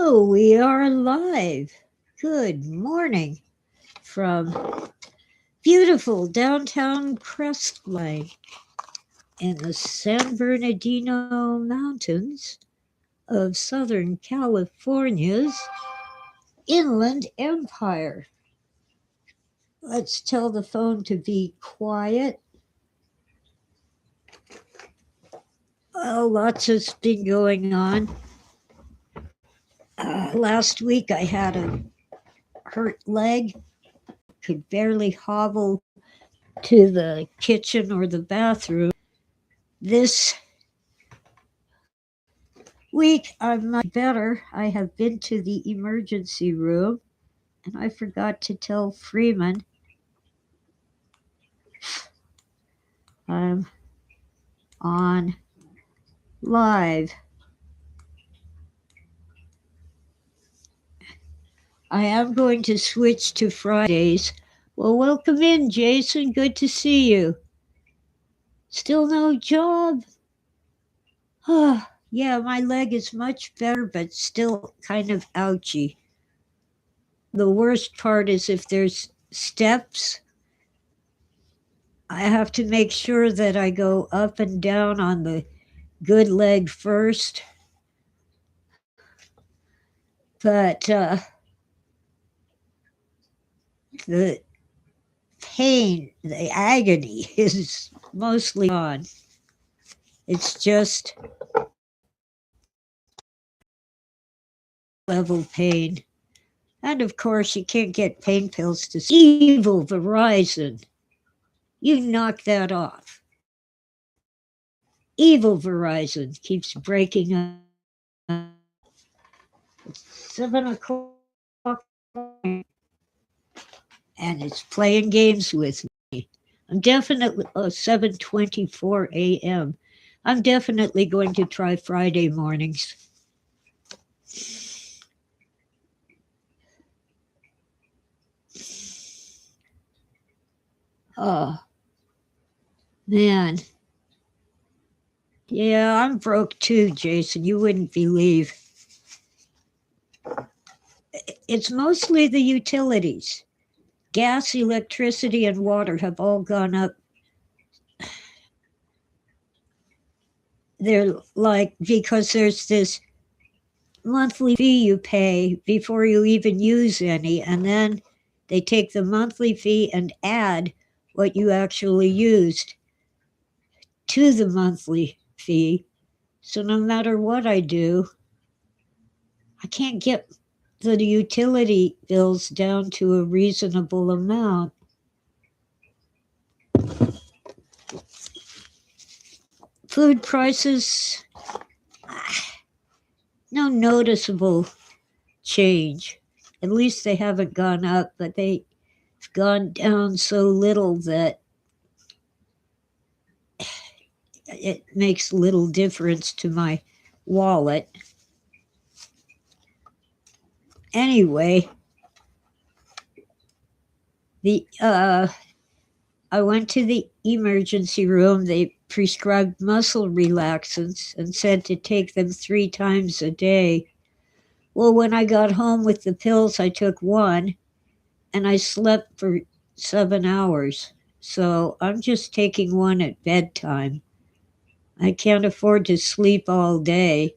So we are live. Good morning from beautiful downtown Crestline in the San Bernardino Mountains of Southern California's Inland Empire. Let's tell the phone to be quiet. Well, lots has been going on. Last week I had a hurt leg, could barely hobble to the kitchen or the bathroom. This week I'm much better. I have been to the emergency room and I forgot to tell Freeman I'm on live. I am going to switch to Fridays. Well, welcome in, Jason. Good to see you. Still no job? Yeah, my leg is much better, but still kind of ouchy. The worst part is if there's steps, I have to make sure that I go up and down on the good leg first. But the pain, the agony is mostly gone. It's just level pain. And of course, you can't get pain pills to evil Verizon. You knock that off. Evil Verizon keeps breaking up. It's 7 o'clock and it's playing games with me. I'm definitely 7:24 a.m. I'm definitely going to try Friday mornings. Oh, man. Yeah, I'm broke too, Jason. You wouldn't believe. It's mostly the utilities. Gas, electricity, and water have all gone up. They're like, because there's this monthly fee you pay before you even use any, and then they take the monthly fee and add what you actually used to the monthly fee. So no matter what I do, I can't get the utility bills down to a reasonable amount. Food prices, no noticeable change. At least they haven't gone up, but they've gone down so little that it makes little difference to my wallet. Anyway, I went to the emergency room. They prescribed muscle relaxants and said to take them 3 times a day. Well, when I got home with the pills, I took one and I slept for 7 hours. So I'm just taking one at bedtime. I can't afford to sleep all day.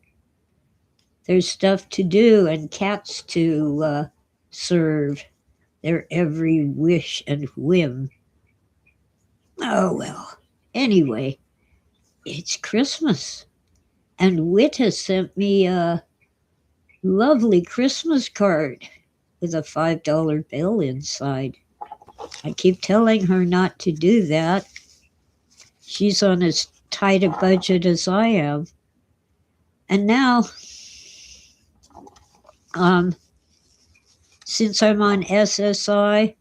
There's stuff to do and cats to serve. Their every wish and whim. Oh, well. Anyway, it's Christmas. And Wit has sent me a lovely Christmas card with a $5 bill inside. I keep telling her not to do that. She's on as tight a budget as I am. And now, since I'm on SSI,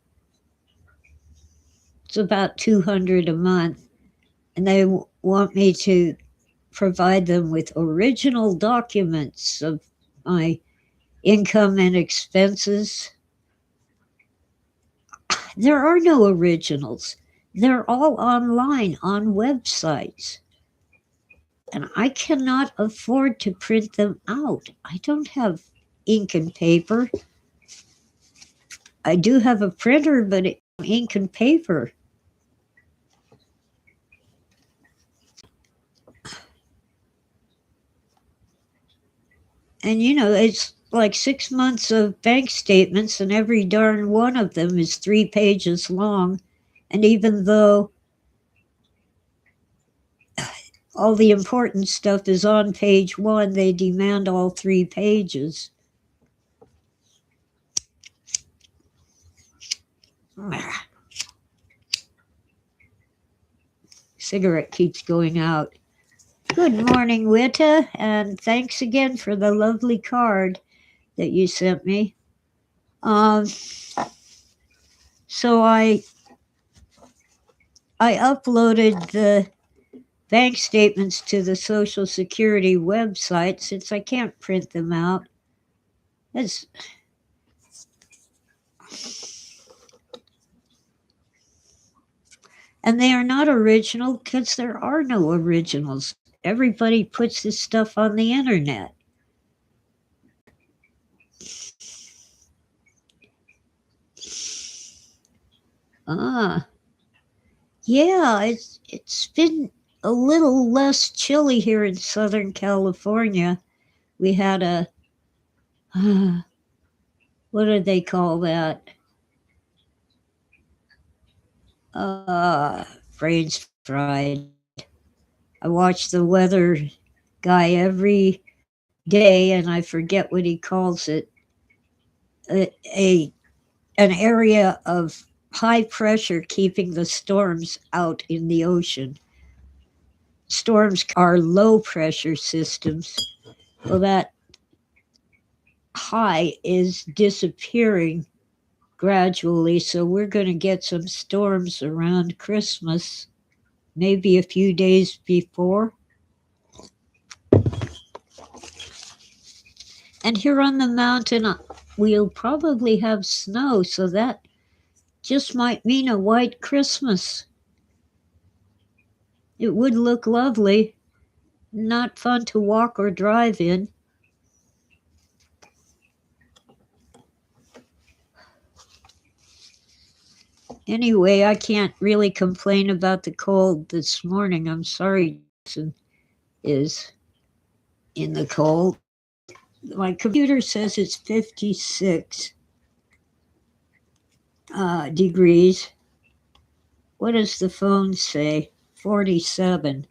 it's about $200 a month. And they want me to provide them with original documents of my income and expenses. There are no originals. They're all online on websites. And I cannot afford to print them out. I don't have ink and paper. I do have a printer, but it's ink and paper. And it's like 6 months of bank statements, and every darn one of them is 3 pages long. And even though all the important stuff is on page 1, they demand all 3 pages. Cigarette keeps going out. Good morning, Witta, and thanks again for the lovely card that you sent me. So I uploaded the bank statements to the Social Security website since I can't print them out. And they are not original because there are no originals. Everybody puts this stuff on the internet. Yeah, it's been a little less chilly here in Southern California. We had a what do they call that? Brains fried. I watch the weather guy every day, and I forget what he calls it. An area of high pressure keeping the storms out in the ocean. Storms are low pressure systems. Well, that high is disappearing gradually, so we're going to get some storms around Christmas, maybe a few days before. And here on the mountain, we'll probably have snow, so that just might mean a white Christmas. It would look lovely, not fun to walk or drive in. Anyway, I can't really complain about the cold this morning. I'm sorry Jason is in the cold. My computer says it's 56 degrees. What does the phone say? 47.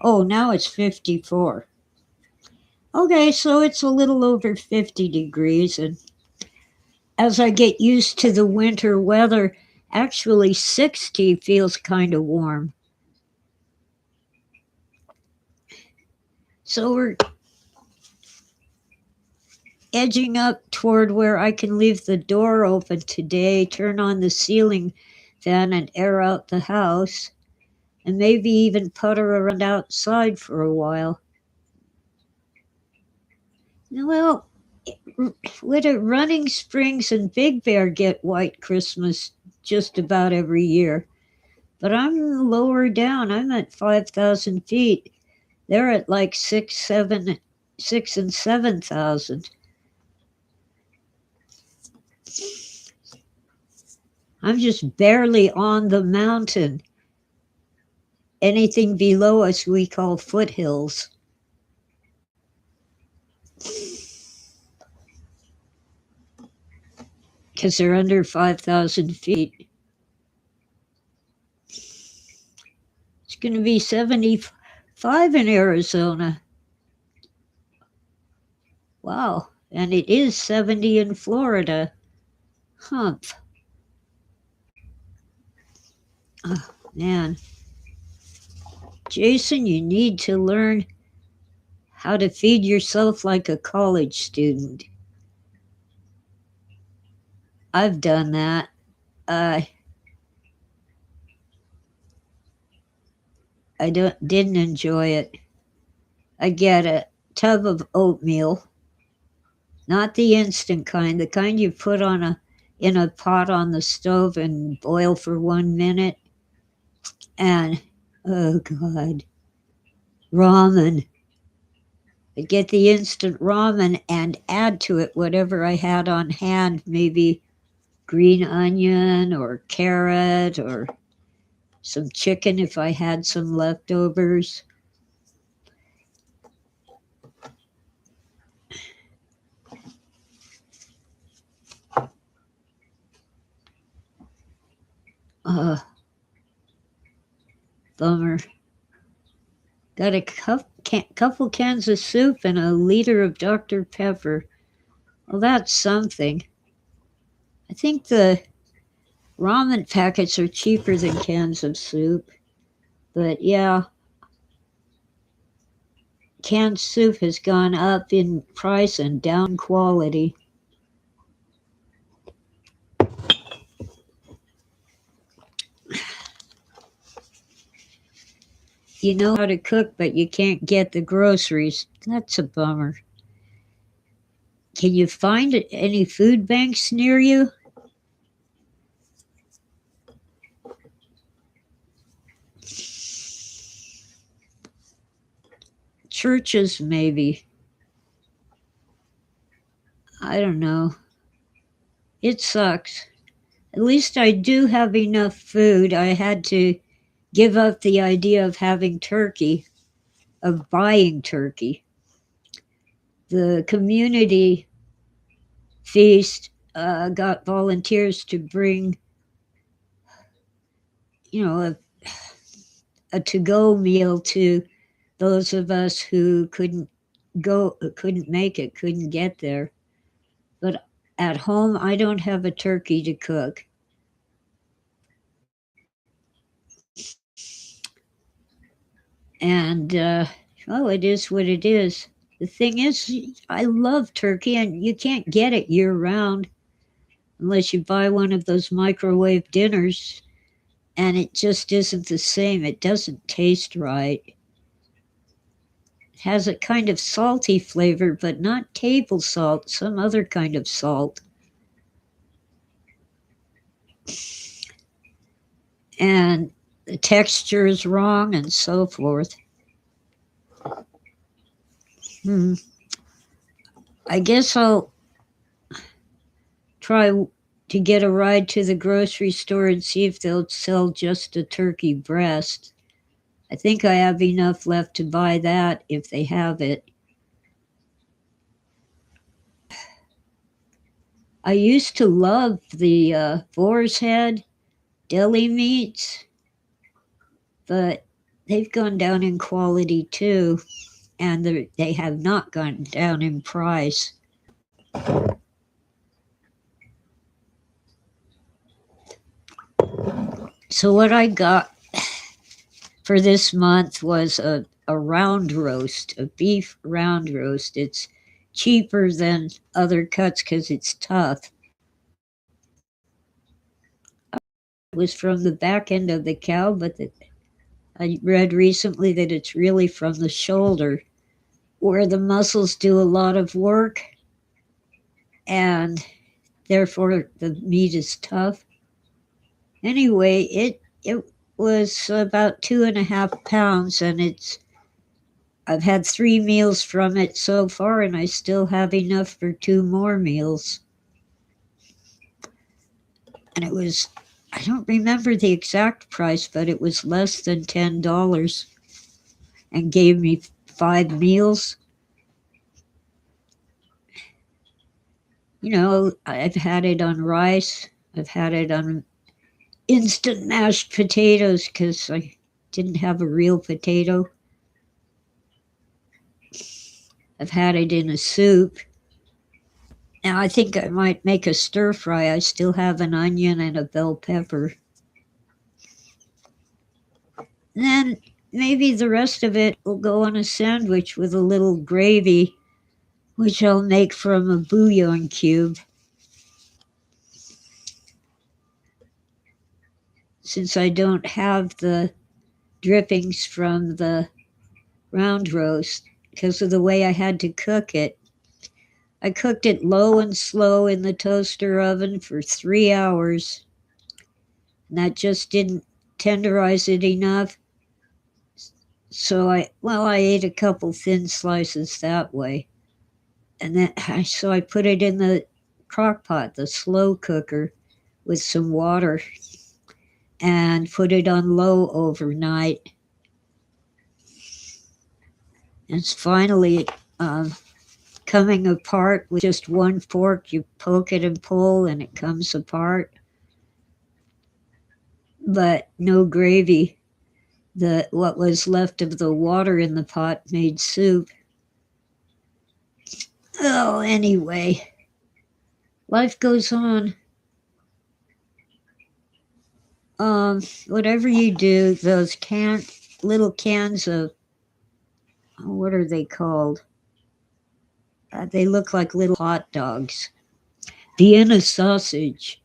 Oh, now it's 54. Okay, so it's a little over 50 degrees. And as I get used to the winter weather, actually 60 feels kind of warm. So we're edging up toward where I can leave the door open today, turn on the ceiling fan and air out the house, and maybe even putter around outside for a while. Well, with it, Running Springs and Big Bear get white Christmas just about every year. But I'm lower down. I'm at 5,000 feet. They're at like 6 and 7,000. I'm just barely on the mountain. Anything below us we call foothills. Because they're under 5,000 feet. It's going to be 75 in Arizona. Wow. And it is 70 in Florida. Humph. Oh, man. Jason, you need to learn how to feed yourself like a college student. I've done that. I didn't enjoy it. I get a tub of oatmeal, not the instant kind, the kind you put in a pot on the stove and boil for 1 minute. And oh God, ramen. I'd get the instant ramen and add to it whatever I had on hand, maybe green onion or carrot or some chicken if I had some leftovers. Bummer. Got a couple cans of soup and a liter of Dr. Pepper. Well, that's something. I think the ramen packets are cheaper than cans of soup. But yeah, canned soup has gone up in price and down in quality. You know how to cook, but you can't get the groceries. That's a bummer. Can you find any food banks near you? Churches, maybe. I don't know. It sucks. At least I do have enough food. I had to give up the idea of having turkey, of buying turkey. The community feast got volunteers to bring, a to-go meal to those of us who couldn't make it, couldn't get there. But at home, I don't have a turkey to cook. And, it is what it is. The thing is, I love turkey, and you can't get it year round unless you buy one of those microwave dinners, and it just isn't the same. It doesn't taste right. It has a kind of salty flavor, but not table salt, some other kind of salt. And the texture is wrong and so forth. I guess I'll try to get a ride to the grocery store and see if they'll sell just a turkey breast. I think I have enough left to buy that if they have it. I used to love the boar's head deli meats, but they've gone down in quality too, and they have not gone down in price. So what I got for this month was a round roast, a beef round roast. It's cheaper than other cuts because it's tough. It was from the back end of the cow, but I read recently that it's really from the shoulder, where the muscles do a lot of work, and therefore the meat is tough. Anyway, it was about 2.5 pounds, and I've had 3 meals from it so far, and I still have enough for 2 more meals. And it was, I don't remember the exact price, but it was less than $10 and gave me 5 meals. I've had it on rice. I've had it on instant mashed potatoes because I didn't have a real potato. I've had it in a soup. Now I think I might make a stir fry. I still have an onion and a bell pepper. And then maybe the rest of it will go on a sandwich with a little gravy, which I'll make from a bouillon cube. Since I don't have the drippings from the round roast because of the way I had to cook it, I cooked it low and slow in the toaster oven for 3 hours, and that just didn't tenderize it enough. So I ate a couple thin slices that way. And then so I put it in the crock pot, the slow cooker, with some water and put it on low overnight. And it's finally coming apart with just one fork. You poke it and pull, and it comes apart. But no gravy. What was left of the water in the pot made soup. Oh, anyway, life goes on. Whatever you do, those little cans of, what are they called? They look like little hot dogs. Vienna sausage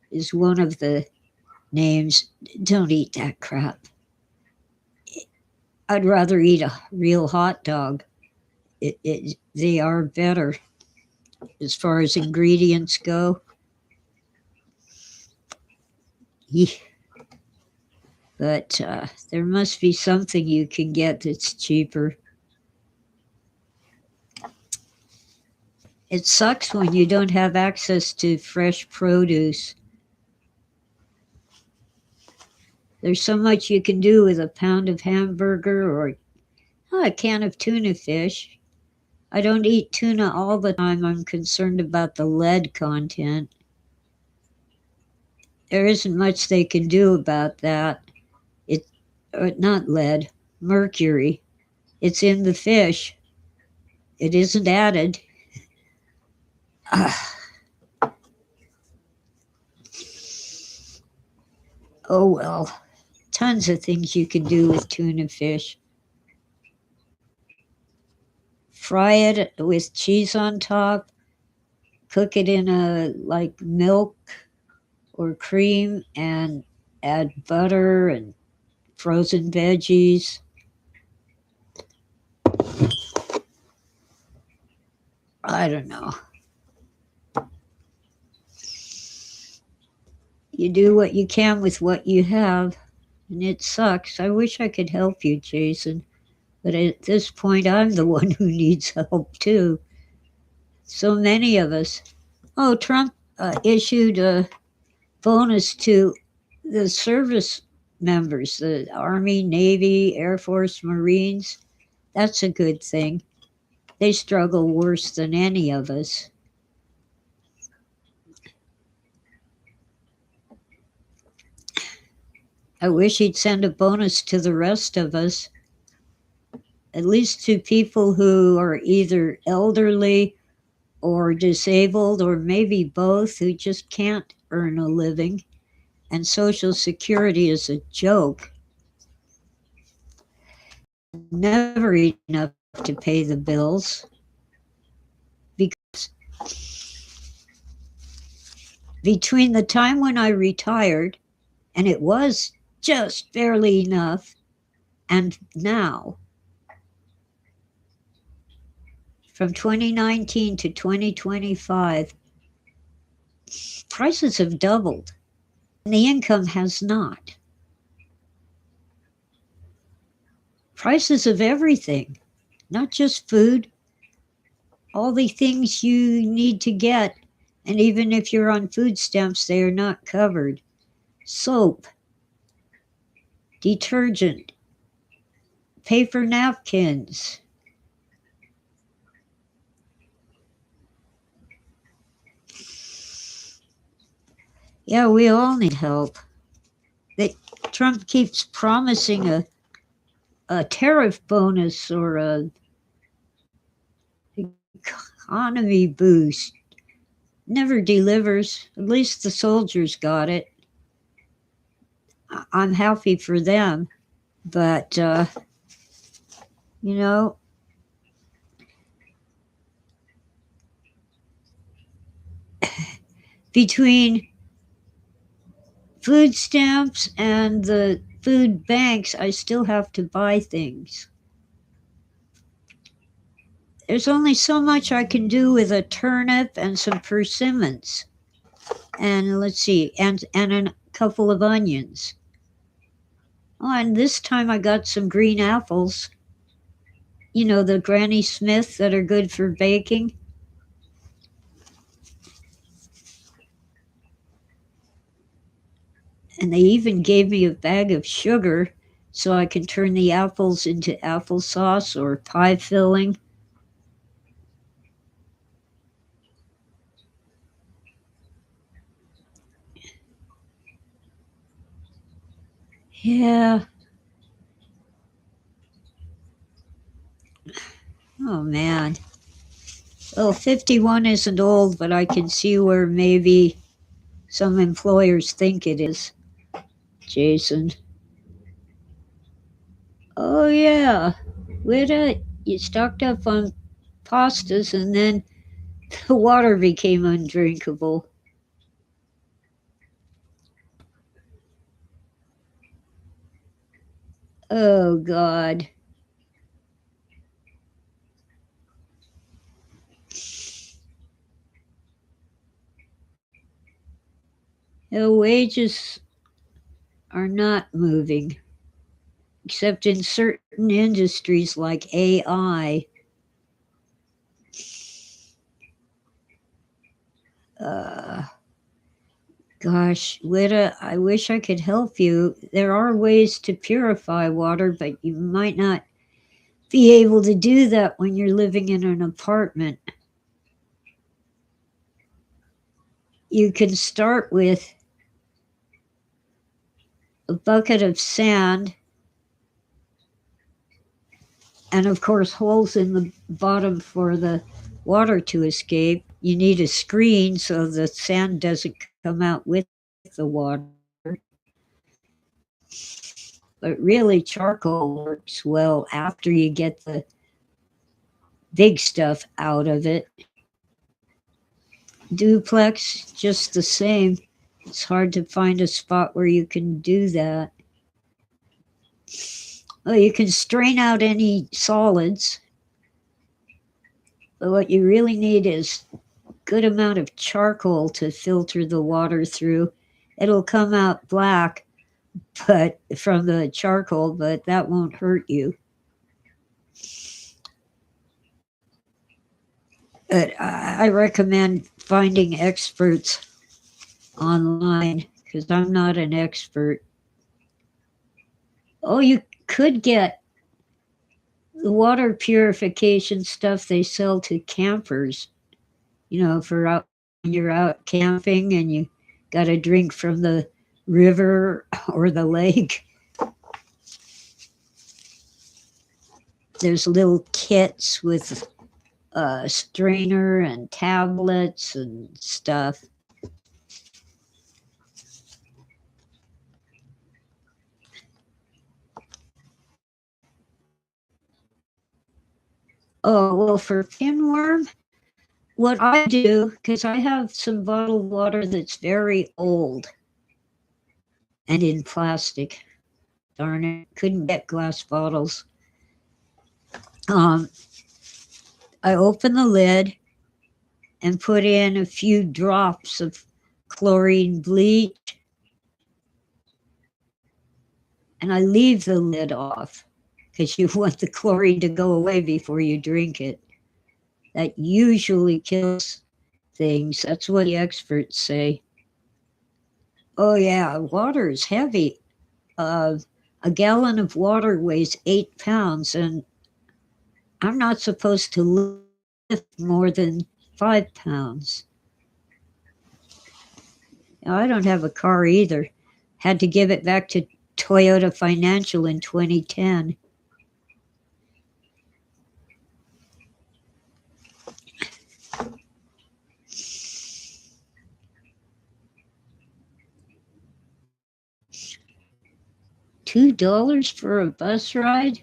is one of the names. Don't eat that crap. I'd rather eat a real hot dog. They are better as far as ingredients go. But there must be something you can get that's cheaper. It sucks when you don't have access to fresh produce. There's so much you can do with a pound of hamburger or a can of tuna fish. I don't eat tuna all the time. I'm concerned about the lead content. There isn't much they can do about that. Not lead, mercury. It's in the fish. It isn't added. Oh well, tons of things you can do with tuna fish. Fry it with cheese on top. Cook it in milk or cream, and add butter and frozen veggies. I don't know. You do what you can with what you have, and it sucks. I wish I could help you, Jason, but at this point, I'm the one who needs help too. So many of us. Oh, Trump issued a bonus to the service members, the Army, Navy, Air Force, Marines. That's a good thing. They struggle worse than any of us. I wish he'd send a bonus to the rest of us, at least to people who are either elderly or disabled, or maybe both, who just can't earn a living. And Social Security is a joke. Never enough to pay the bills. Because between the time when I retired, and it was just barely enough, and now, from 2019 to 2025, prices have doubled, and the income has not. Prices of everything, not just food, all the things you need to get, and even if you're on food stamps, they are not covered. Soap, detergent, paper napkins. Yeah, we all need help. Trump keeps promising a tariff bonus or a economy boost. Never delivers. At least the soldiers got it. I'm happy for them, but between food stamps and the food banks, I still have to buy things. There's only so much I can do with a turnip and some persimmons, and let's see, and a couple of onions. Oh, and this time I got some green apples. You know, the Granny Smith that are good for baking. And they even gave me a bag of sugar so I can turn the apples into applesauce or pie filling. Yeah. Oh, man. Well, 51 isn't old, but I can see where maybe some employers think it is. Jason. Oh, yeah. You stocked up on pastas and then the water became undrinkable. Oh, God. The wages are not moving, except in certain industries like AI. Uh, Gosh, Lita, I wish I could help you. There are ways to purify water, but you might not be able to do that when you're living in an apartment. You can start with a bucket of sand and, of course, holes in the bottom for the water to escape. You need a screen so the sand doesn't come out with the water. But really, charcoal works well after you get the big stuff out of it. Duplex, just the same. It's hard to find a spot where you can do that. Well, you can strain out any solids, but what you really need is good amount of charcoal to filter the water through. It'll come out black, but from the charcoal, but that won't hurt you. But I recommend finding experts online because I'm not an expert. Oh, you could get the water purification stuff they sell to campers, for out when you're out camping and you got to drink from the river or the lake. There's little kits with a strainer and tablets and stuff. Oh, well, for pinworm, what I do, because I have some bottled water that's very old and in plastic. Darn it, couldn't get glass bottles. Um, I open the lid and put in a few drops of chlorine bleach, and I leave the lid off because you want the chlorine to go away before you drink it. That usually kills things. That's what the experts say. Oh, yeah, water is heavy. A gallon of water weighs 8 pounds, and I'm not supposed to lift more than 5 pounds. I don't have a car either. Had to give it back to Toyota Financial in 2010. $2 for a bus ride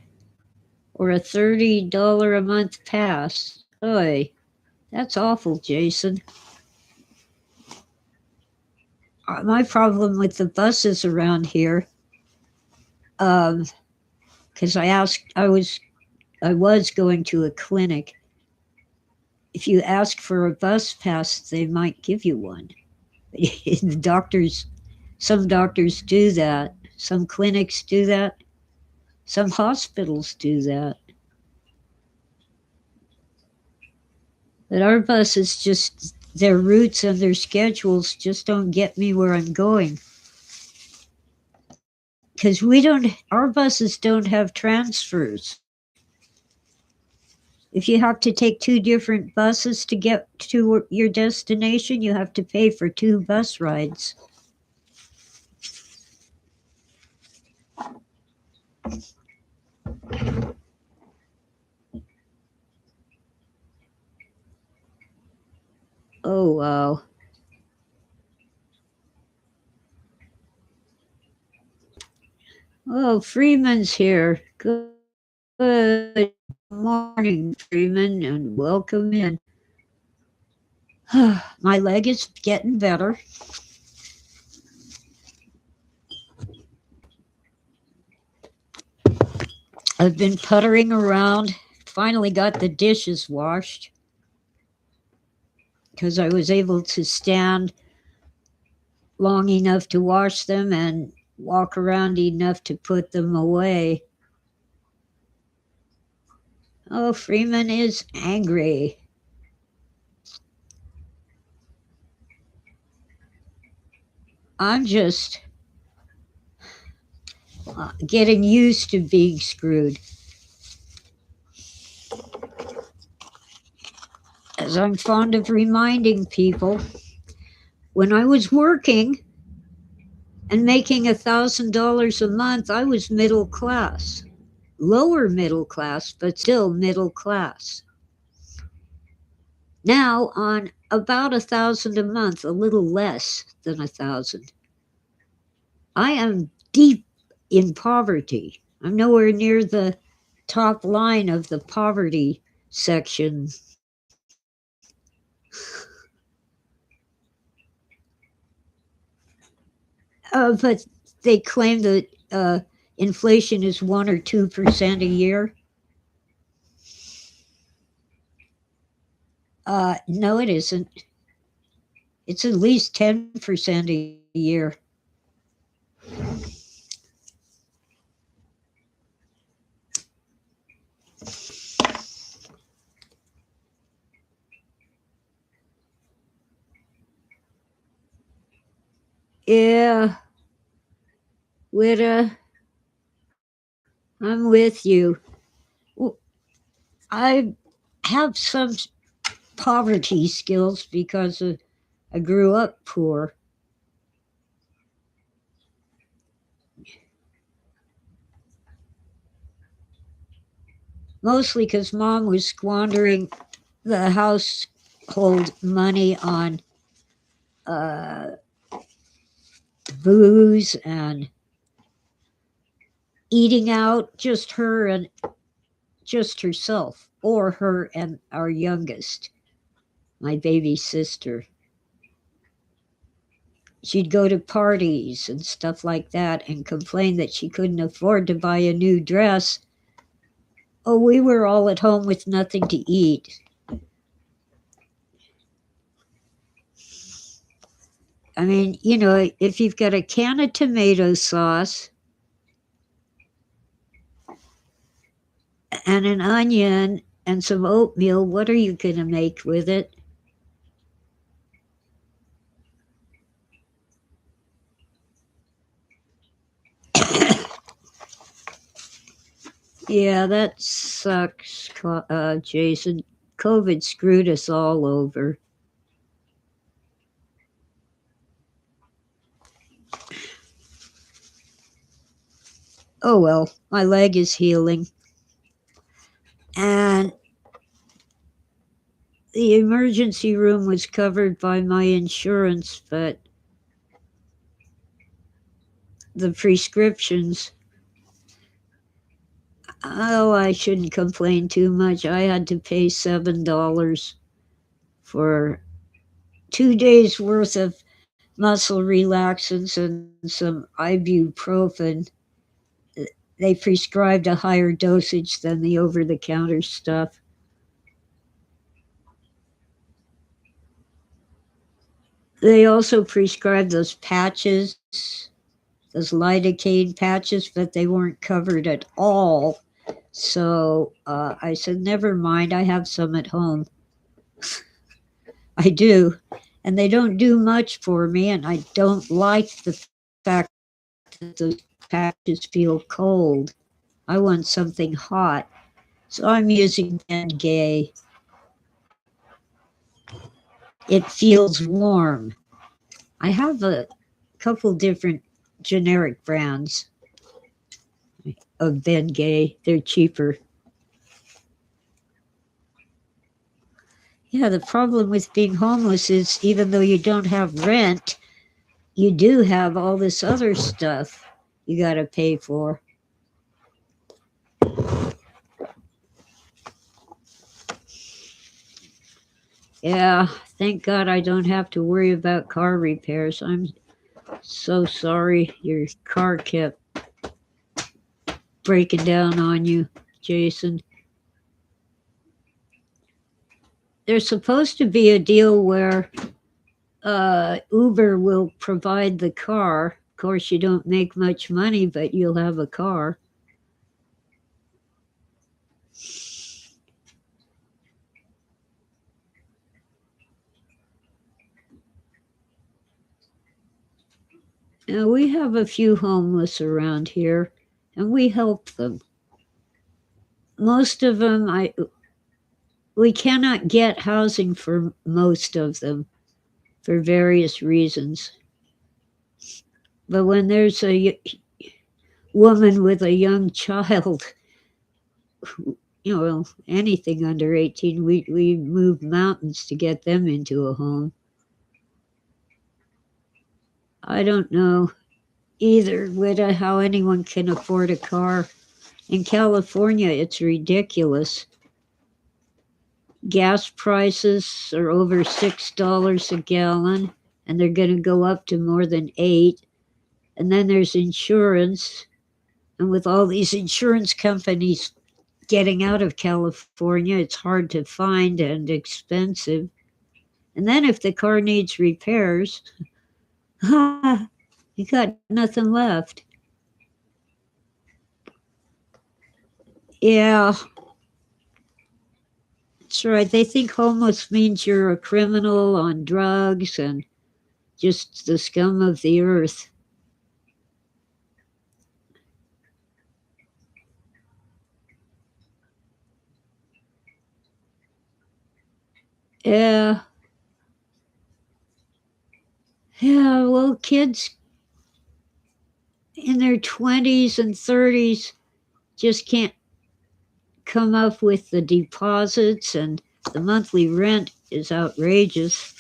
or a $30 a month pass? Oy, that's awful, Jason. My problem with the buses around here, because I was going to a clinic. If you ask for a bus pass, they might give you one. The doctors, some doctors do that. Some clinics do that. Some hospitals do that. But our buses just, their routes and their schedules just don't get me where I'm going. Because our buses don't have transfers. If you have to take two different buses to get to your destination, you have to pay for two bus rides. Oh, wow. Oh, Freeman's here. Good morning, Freeman, and welcome in. My leg is getting better. I've been puttering around. Finally got the dishes washed because I was able to stand long enough to wash them and walk around enough to put them away. Oh, Freeman is angry. I'm just getting used to being screwed. As I'm fond of reminding people, when I was working and making $1,000 a month, I was middle class. Lower middle class, but still middle class. Now, on about 1,000 a month, a little less than 1,000, I am deep in poverty. I'm nowhere near the top line of the poverty section. But they claim that inflation is 1 or 2% a year. No, it isn't. It's at least 10% a year. Yeah, Witta, I'm with you. I have some poverty skills because I grew up poor. Mostly because mom was squandering the household money on booze and eating out, just her and just herself, or her and our youngest, my baby sister. She'd go to parties and stuff like that and complain that she couldn't afford to buy a new dress. Oh, we were all at home with nothing to eat. I mean, if you've got a can of tomato sauce and an onion and some oatmeal, what are you going to make with it? Yeah, that sucks, Jason. COVID screwed us all over. Oh well, my leg is healing. And the emergency room was covered by my insurance, but the prescriptions, oh, I shouldn't complain too much. I had to pay $7 for 2 days worth of muscle relaxants and some ibuprofen. They prescribed a higher dosage than the over-the-counter stuff. They also prescribed those patches those lidocaine patches, but they weren't covered at all. So I said, never mind, I have some at home. I do. And they don't do much for me, and I don't like the fact that those patches feel cold. I want something hot. So I'm using Bengay. It feels warm. I have a couple different generic brands of Bengay. They're cheaper. Yeah, the problem with being homeless is even though you don't have rent, you do have all this other stuff you got to pay for. Yeah, thank God I don't have to worry about car repairs. I'm so sorry your car kept breaking down on you, Jason. There's supposed to be a deal where Uber will provide the car. Of course, you don't make much money, but you'll have a car. Now, we have a few homeless around here, and we help them. Most of them, we cannot get housing for most of them for various reasons. But when there's a woman with a young child, anything under 18, we move mountains to get them into a home. I don't know either, Wita, how anyone can afford a car. In California, it's ridiculous. Gas prices are over $6 a gallon, and they're going to go up to more than 8. And then there's insurance. And with all these insurance companies getting out of California, it's hard to find and expensive. And then if the car needs repairs, you got nothing left. Yeah, that's right. They think homeless means you're a criminal on drugs and just the scum of the earth. Yeah. Yeah, well, kids in their 20s and 30s just can't come up with the deposits, and the monthly rent is outrageous.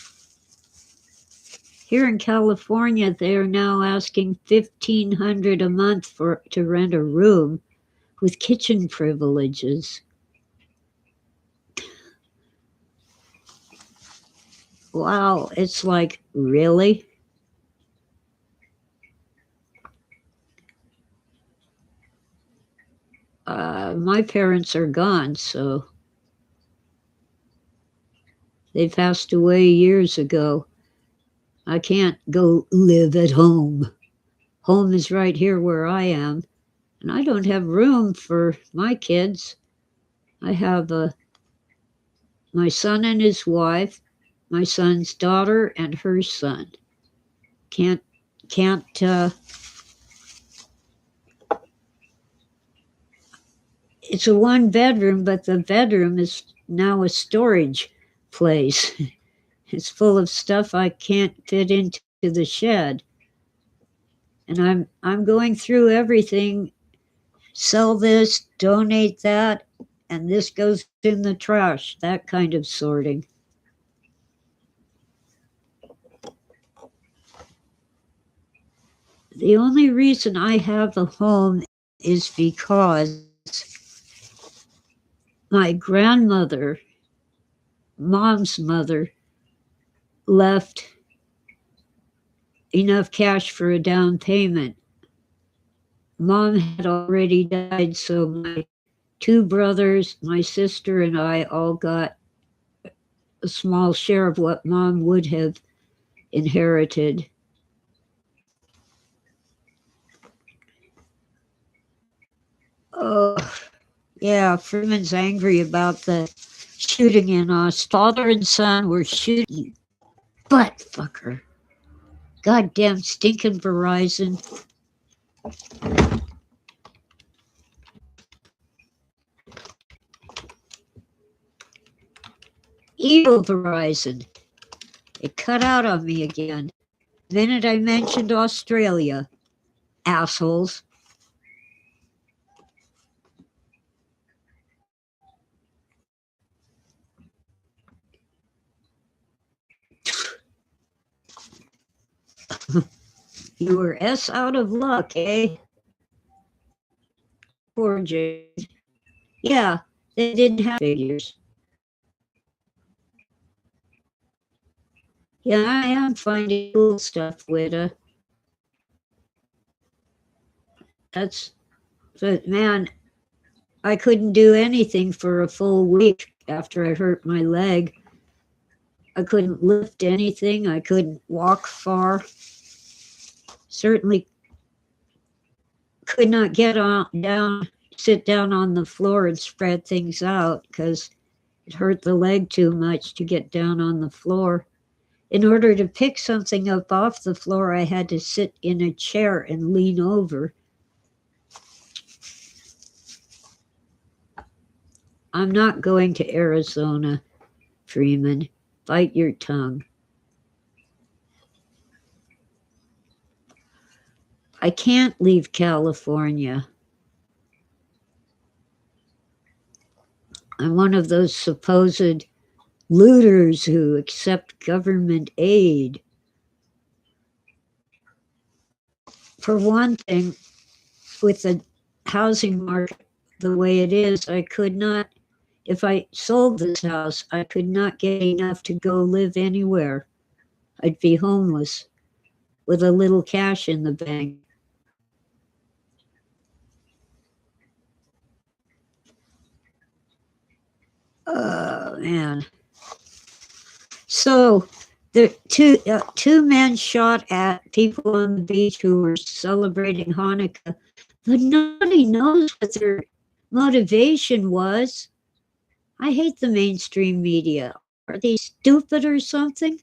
Here in California, they are now asking $1,500 a month to rent a room with kitchen privileges. Wow, it's like, really? My parents are gone, so they passed away years ago. I can't go live at home. Home is right here where I am, and I don't have room for my kids. I have my son and his wife, my son's daughter and her son. Can't. It's a 1 bedroom, but the bedroom is now a storage place. It's full of stuff I can't fit into the shed. And I'm going through everything. Sell this, donate that, and this goes in the trash. That kind of sorting. The only reason I have a home is because my grandmother, Mom's mother, left enough cash for a down payment. Mom had already died, so my 2 brothers, my sister, and I all got a small share of what Mom would have inherited. Yeah, Freeman's angry about the shooting in us. Father and son were shooting. Butt fucker. Goddamn stinking Verizon. Evil Verizon. It cut out on me again. The minute I mentioned Australia. Assholes. You were S out of luck, eh? Poor Jade. Yeah, they didn't have figures. Yeah, I am finding cool stuff, Witta. But man, I couldn't do anything for a full week after I hurt my leg. I couldn't lift anything. I couldn't walk far. Certainly could not get sit down on the floor and spread things out because it hurt the leg too much to get down on the floor. In order to pick something up off the floor, I had to sit in a chair and lean over. I'm not going to Arizona, Freeman. Bite your tongue. I can't leave California. I'm one of those supposed looters who accept government aid. For one thing, with the housing market the way it is, I could not, if I sold this house, I could not get enough to go live anywhere. I'd be homeless with a little cash in the bank. Oh, man. So the two men shot at people on the beach who were celebrating Hanukkah, but nobody knows what their motivation was. I hate the mainstream media. Are they stupid or something?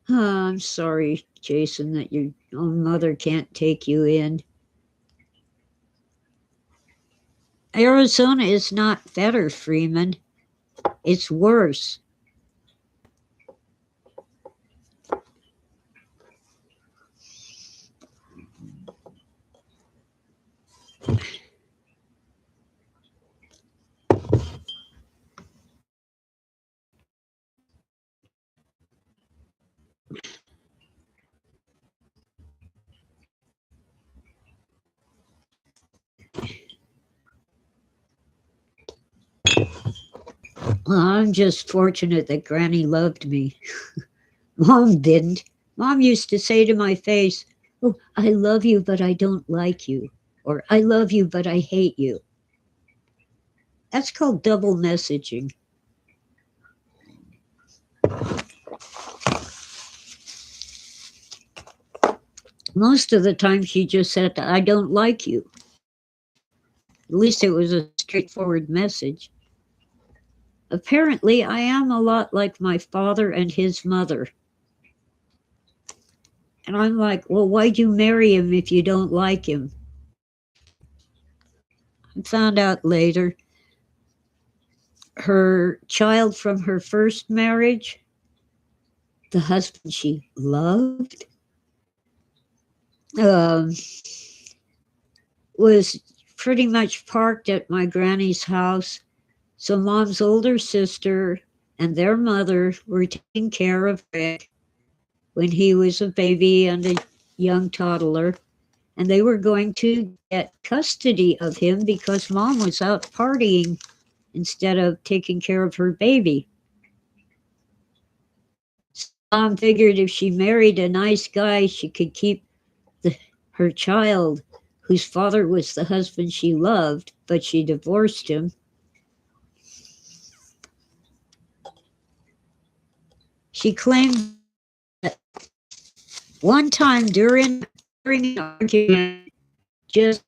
Oh, I'm sorry, Jason, that your own mother can't take you in. Arizona is not better, Freeman. It's worse. Well, I'm just fortunate that Granny loved me. Mom didn't. Mom used to say to my face, "Oh, I love you, but I don't like you." Or, "I love you, but I hate you." That's called double messaging. Most of the time, she just said, "I don't like you." At least it was a straightforward message. Apparently, I am a lot like my father and his mother. And I'm like, well, why'd you marry him if you don't like him? I found out later her child from her first marriage, the husband she loved, um, was pretty much parked at my granny's house. So Mom's older sister and their mother were taking care of Rick when he was a baby and a young toddler. And they were going to get custody of him because Mom was out partying instead of taking care of her baby. Mom figured if she married a nice guy, she could keep her child, whose father was the husband she loved, but she divorced him. She claimed that One time during an argument, just